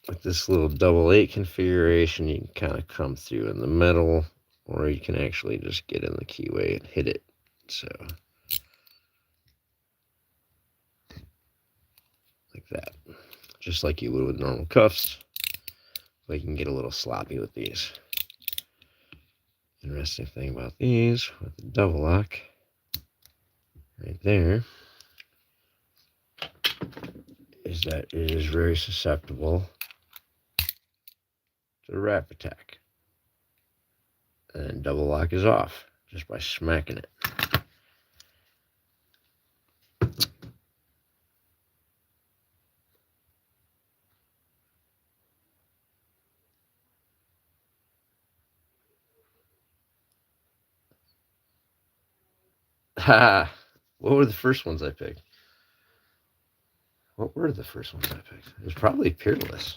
with this little double 8 configuration, you can kind of come through in the middle, or you can actually just get in the keyway and hit it. So, like that. Just like you would with normal cuffs. But you can get a little sloppy with these. Interesting thing about these, with the double lock, right there, is that it is very susceptible to the wrap attack. And double lock is off just by smacking it. Ha! What were the first ones I picked? What were the first ones I picked? It was probably Peerless.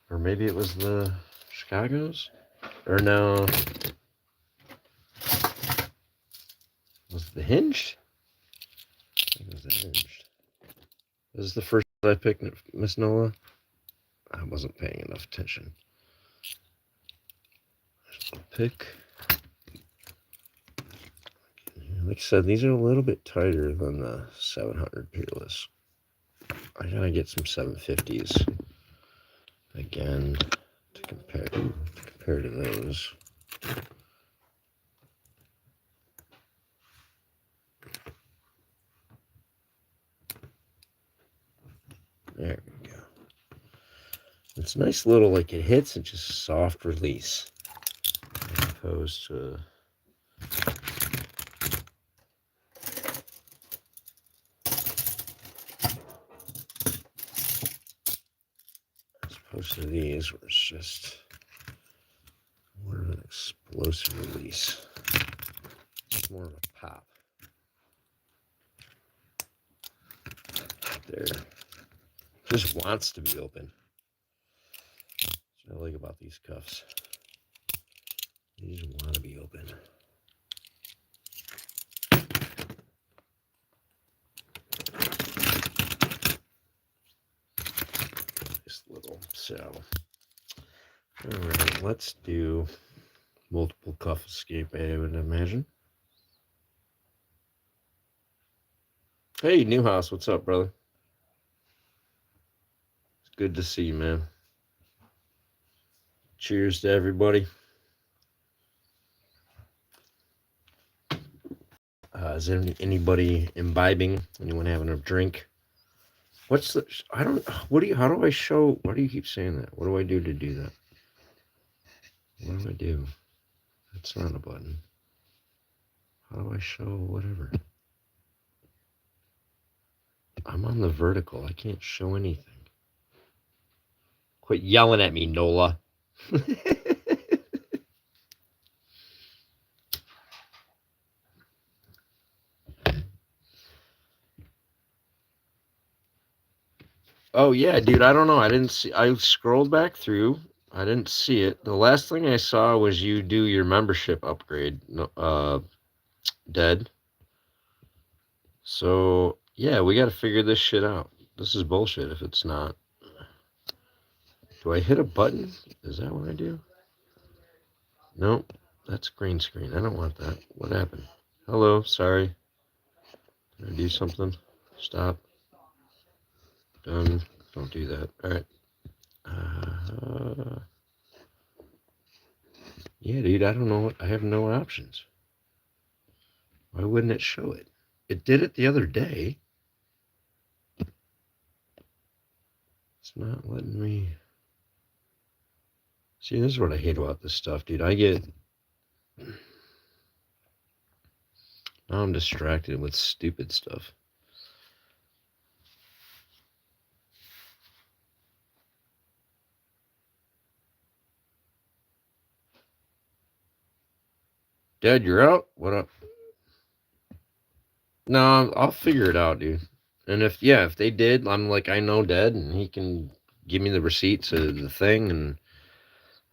Or maybe it was the Chicago's? Or no. Was it the Hinged? I think it was the Hinged. This is the first one I picked, Miss Nola. I wasn't paying enough attention. There's a pick. Like I said, these are a little bit tighter than the 700 Peerless. I gotta get some 750s again to compare to those. There we go. It's a nice little, like it hits and just soft release, as opposed to these where it's just more of an explosive release. It's more of a pop. there. Just wants to be open. That's what I like about these cuffs. They just want to be open. Nice little saddle. All right, let's do multiple cuff escape, I would imagine. Hey, Newhouse, what's up, brother? It's good to see you, man. Cheers to everybody. Is there anybody imbibing? Anyone having a drink? What's the? I don't. What do you? How do I show? Why do you keep saying that? What do I do to do that? What do I do? That's not a button. How do I show whatever? I'm on the vertical. I can't show anything. Quit yelling at me, Nola. Oh yeah, dude. I don't know. I didn't see. I scrolled back through. I didn't see it. The last thing I saw was you do your membership upgrade. No, dead. So yeah, we got to figure this shit out. This is bullshit. If it's not, do I hit a button? Is that what I do? Nope. That's green screen. I don't want that. What happened? Hello. Sorry. Did I do something? Stop. Done. Don't do that. All right. Yeah, dude. I don't know. I have no options. Why wouldn't it show it? It did it the other day. It's not letting me. See, this is what I hate about this stuff, dude. Now I'm distracted with stupid stuff. Dad, you're out? What up? No, I'll figure it out, dude. And if they did, I'm like, I know Dad, and he can give me the receipts of the thing, and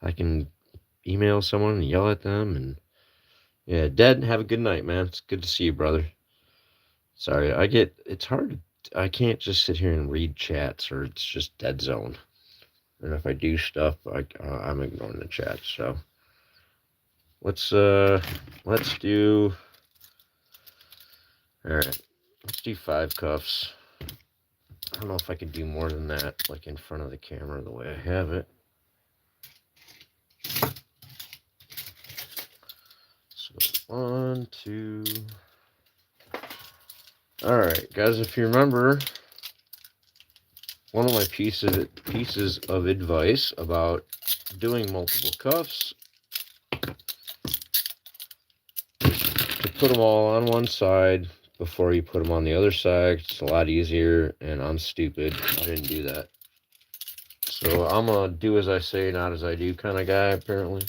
I can email someone and yell at them. And yeah, Dad, have a good night, man. It's good to see you, brother. Sorry, it's hard. I can't just sit here and read chats, or it's just dead zone. And if I do stuff, I'm ignoring the chat. So let's do. All right, let's do 5 cuffs. I don't know if I could do more than that, like in front of the camera the way I have it. So 1, 2. All right, guys, if you remember, one of my pieces of advice about doing multiple cuffs is to put them all on one side before you put them on the other side. It's a lot easier, and I'm stupid. I didn't do that. So I'm a do as I say, not as I do kind of guy, apparently.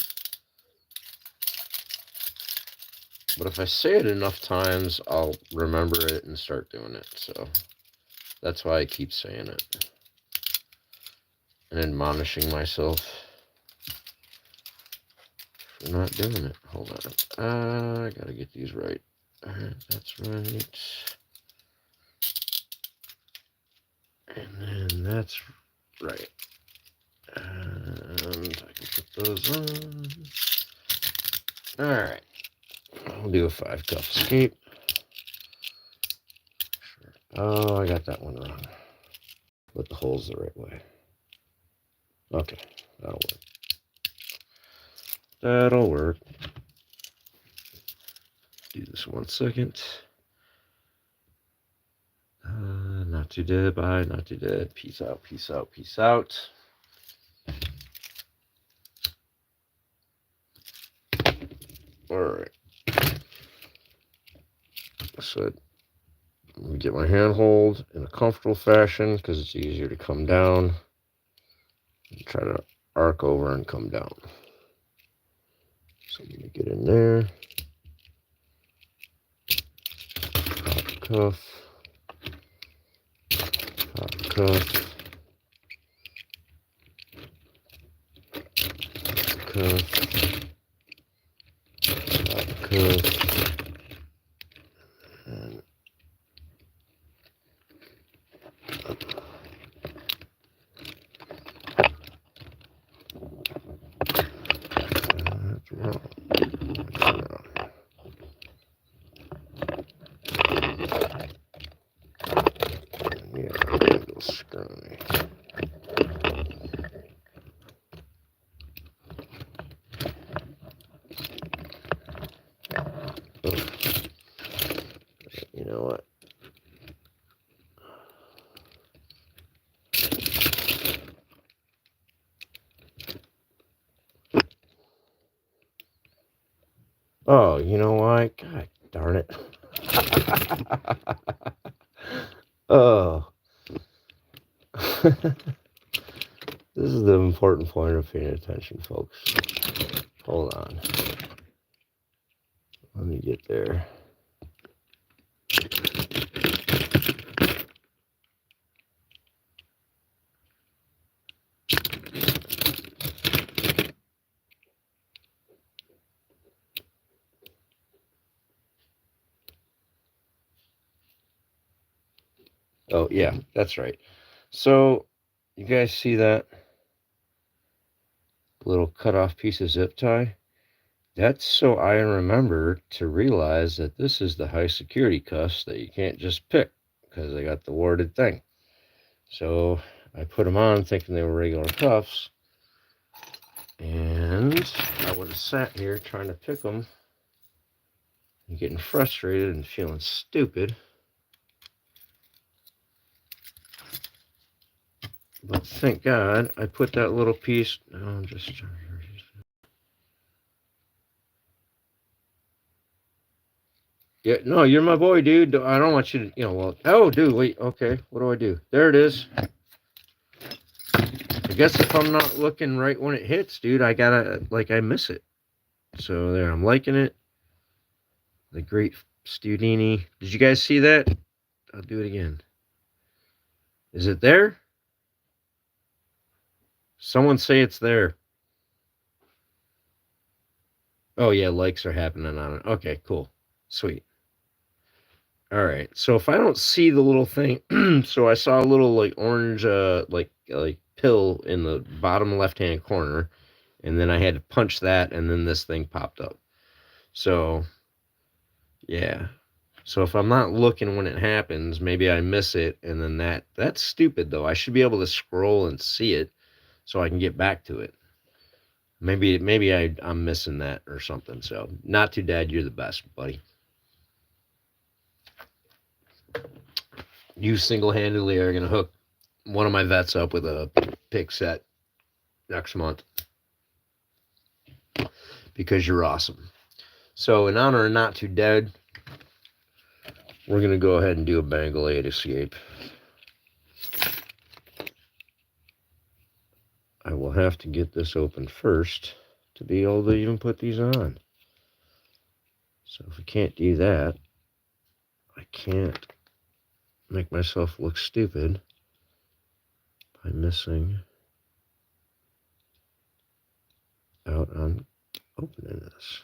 But if I say it enough times, I'll remember it and start doing it. So that's why I keep saying it and admonishing myself for not doing it. Hold on. I gotta get these right. All right, that's right. And then that's right. And I can put those on. All right. I'll do a 5 cuff escape. Sure. Oh, I got that one wrong. Put the holes the right way. Okay, that'll work. That'll work. Do this 1 second. Not too dead. Bye. Not too dead. Peace out. Peace out. Peace out. All right. So let me get my handhold in a comfortable fashion because it's easier to come down. And try to arc over and come down. So I'm gonna get in there. Pop cuff. handcuff, cuff, cuff, and that's wrong. Yeah, a little scrawny. Oh, you know what? Oh, you know why? God darn it. Oh. This is the important point of paying attention, folks. Hold on. Let me get there. Oh, yeah, that's right. So, you guys see that little cut off piece of zip tie? That's so I remember to realize that this is the high security cuffs that you can't just pick because they got the warded thing. So I put them on thinking they were regular cuffs, and I would have sat here trying to pick them and getting frustrated and feeling stupid. But thank God I put that little piece. No, I'm just trying to. Yeah, no, you're my boy, dude. I don't want you to, well, oh, dude, wait, okay, what do I do? There it is. I guess if I'm not looking right when it hits, dude, I gotta, I miss it. So there, I'm liking it. The great Studini. Did you guys see that? I'll do it again. Is it there? Someone say it's there. Oh, yeah, likes are happening on it. Okay, cool. Sweet. All right. So if I don't see the little thing, so I saw a little orange like pill in the bottom left-hand corner, and then I had to punch that, and then this thing popped up. So yeah. So if I'm not looking when it happens, maybe I miss it, and then that's stupid though. I should be able to scroll and see it so I can get back to it. Maybe I'm missing that or something. So not too bad. You're the best, buddy. You single-handedly are gonna hook one of my vets up with a pick set next month because you're awesome. So in honor of Not Too Dead, we're gonna go ahead and do a Bangle 8 escape. I will have to get this open first to be able to even put these on. So if we can't do that, I can't make myself look stupid by missing out on opening this.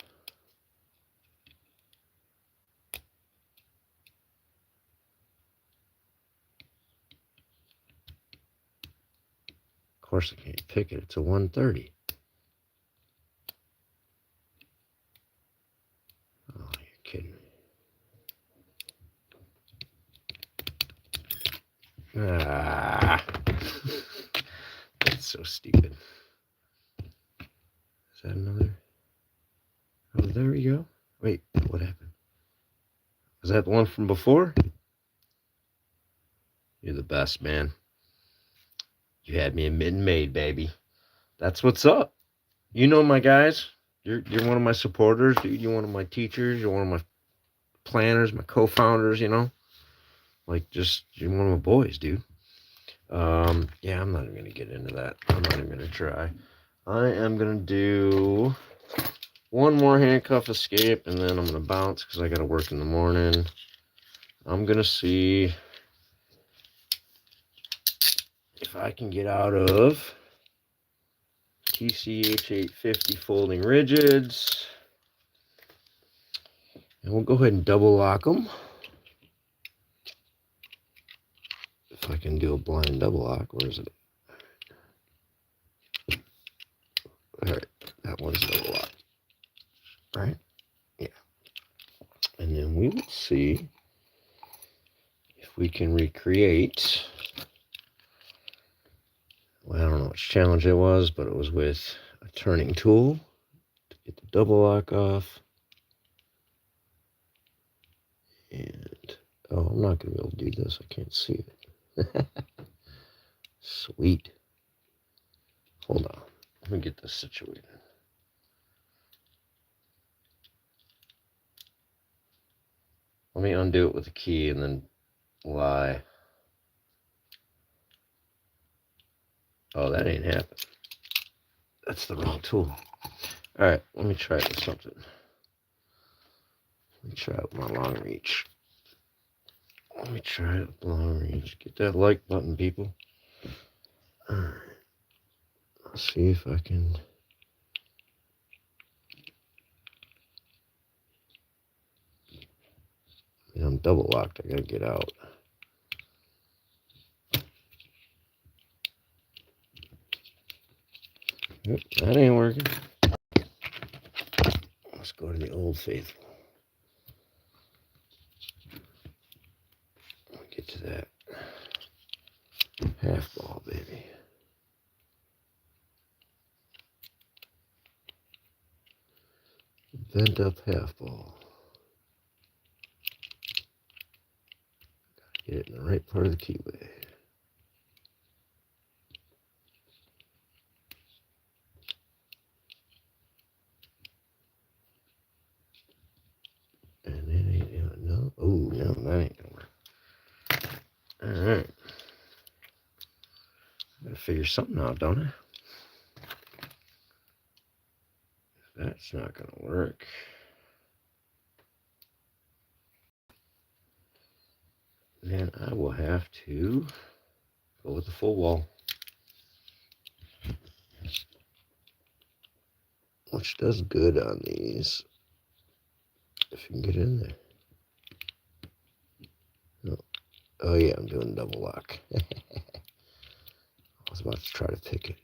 Of course I can't pick it. It's a 130. Oh, you're kidding me. Ah. That's so stupid. Is that another? Oh, there we go. Wait, what happened? Was that the one from before? You're the best, man. You had me a mid-made, baby. That's what's up. You know my guys. You're one of my supporters, dude. You're one of my teachers. You're one of my planners, my co-founders. You're one of my boys, dude. Yeah, I'm not even gonna get into that. I'm not even gonna try. I am gonna do one more handcuff escape, and then I'm gonna bounce because I gotta work in the morning. I'm gonna see if I can get out of TCH 850 folding rigids. And we'll go ahead and double lock them. If I can do a blind double lock, where is it? All right, that one's double locked. Right? Yeah. And then we will see if we can recreate. Well, I don't know which challenge it was, but it was with a turning tool to get the double lock off. And, oh, I'm not going to be able to do this. I can't see it. Sweet. Hold on. Let me get this situated. Let me undo it with a key and then lie. Oh, that ain't happening. That's the wrong tool. All right, let me try it with something. Let me try it with my long reach. Let me try it with long reach. Get that like button, people. All right. Let's see if I can. I'm double locked. I gotta get out. Yep, that ain't working. Let's go to the old faithful. Get to that half ball, baby. Bent up half ball. Gotta get it in the right part of the keyway. And it ain't, no, oh, no, that ain't gonna work. All right. Gotta figure something out, don't I? If that's not gonna work. Then I will have to go with the full wall. Which does good on these. If you can get in there. No. Oh yeah, I'm doing double lock. I was about to try to pick it.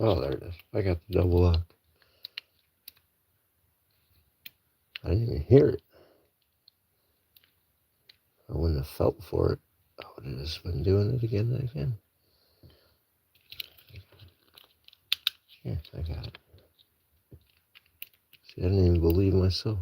Oh, there it is. I got the double lock. I didn't even hear it. I wouldn't have felt for it. I would have just been doing it again and again. Yeah, I got it. See, I didn't even believe myself.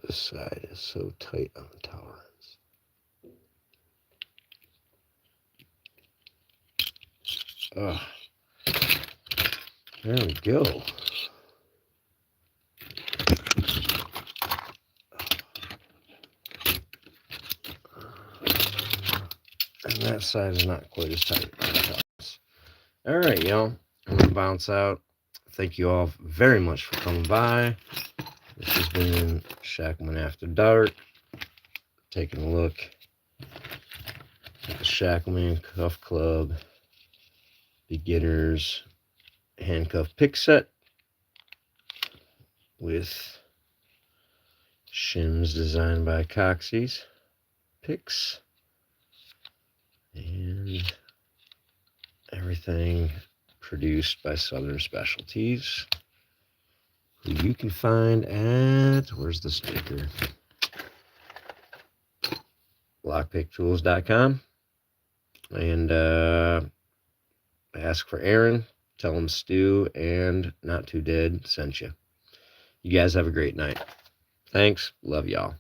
This side is so tight on the tolerance. There we go. And that side is not quite as tight. All right, y'all. I'm going to bounce out. Thank you all very much for coming by. This has been Shackman After Dark. Taking a look at the Shacklemen Cuff Club Beginners Handcuff Pick Set with shims designed by Coxie's picks and everything produced by Southern Specialties, who you can find at, where's the sticker? lockpicktools.com, and ask for Aaron. Tell him Stu and Not Too Dead sent you. You guys have a great night. Thanks. Love y'all.